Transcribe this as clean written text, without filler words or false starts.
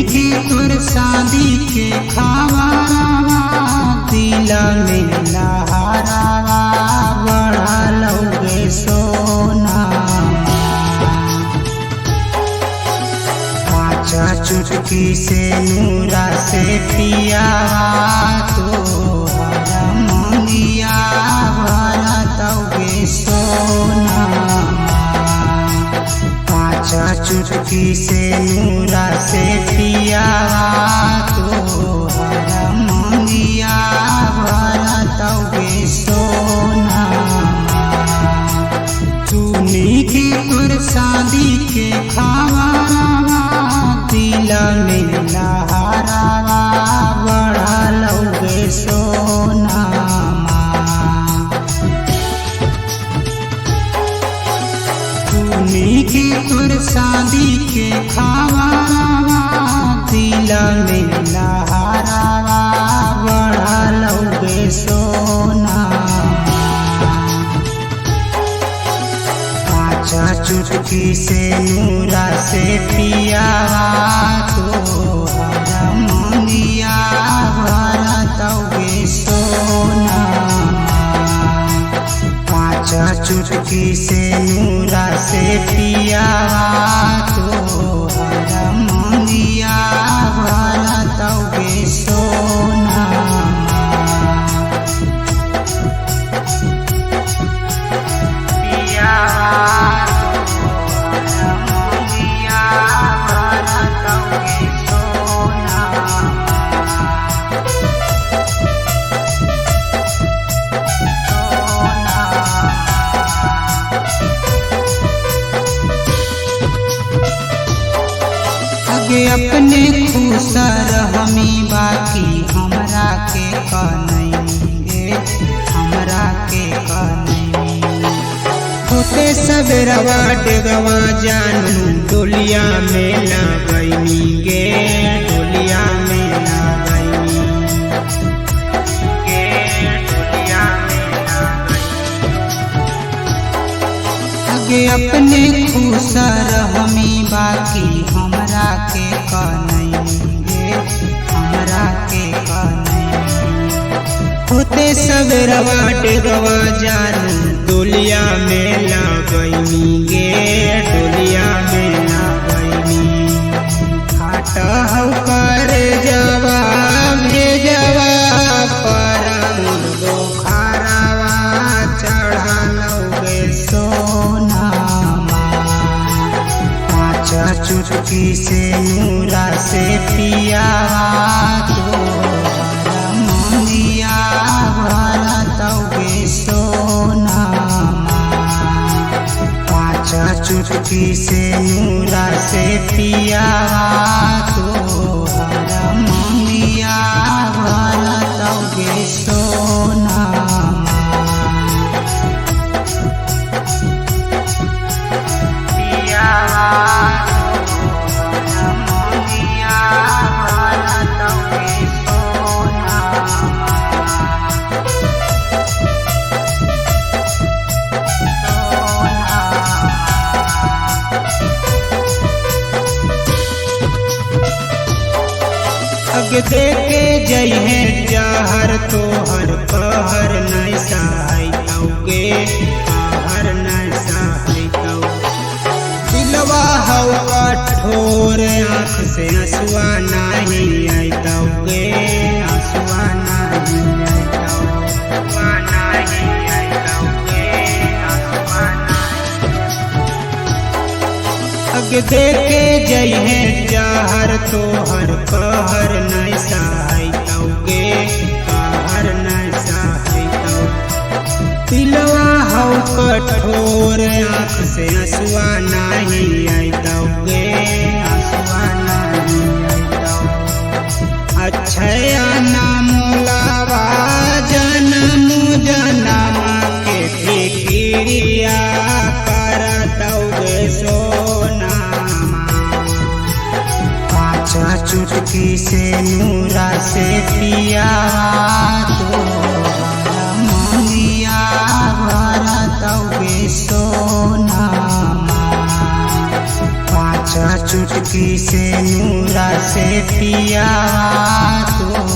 की तुर शादी के खावारावा दिल में लहरावा बढ़लोगे सोना। पाँच चुटकी से नूरा से पियावा तो हर मंगिया भरतोगे सोना। पाँच चुटकी से नूरा से पियावा तो हर मंगिया भरतोगे सोना। सुनी की तुर शादी के खावारावा दिल में लहरावा बढ़लोगे सोना। सुनी की तुर शादी के खावारावा दिल में लहरावा बढ़लोगे सोना। पाँच चुटकी से नूरा से पियावा तो हर मंगिया भरतोगे सोना। पाँच चुटकी से नूरा से पियावा तो हर मंगिया भरतोगे सोना। अपने खुश रहमी बाकी हमरा के कनैगे हमरा के कनैगे। होते सबेरवा डेगवा जानू डोलिया में लगैनी गे डोलिया में लगैनी गे डोलिया में लगैनी। अपने खुश रहमी बाकी हमरा के कनैगे हमरा के कनैगे। होते सबेरवा डेगवा जानू डोलिया में लगैनी गे डोलिया में लगैनी। खाट हौ कर जवा भेजवा परम बोखारवा चढ़लोगे सोना। पाँच चुटकी से नूरा से पियावा तो हर मंगिया भरतोगे सोना। पाँच चुटकी से नूरा से पियावा तो हर मंगिया भरतोगे सोना। देके जइहे जहर तोहर कहर नहीं सहायतोगे कहर नहीं सहायतो। दिलवा हौ कठोर आँख से आंसुआ नहीं आइतोगे आंसुआ नहीं आइतो आंसुआ नहीं आइतोगे आंसुआ नहीं। देके जइहे जहर तोहर कहर नहीं सहायतोगे कहर नहीं सहायतो। दिलवा हौ कठोर आँख से आंसुआ नहीं आइतोगे आंसुआ नहीं आइतो। अक्षया नामुलावा जन्म जन्म के फिक्रिया करतोगे सोना। पाँच चुटकी से नूरा से पियावा तो हर मंगिया भरतोगे सोना। पाँच चुटकी से नूरा से पिया तो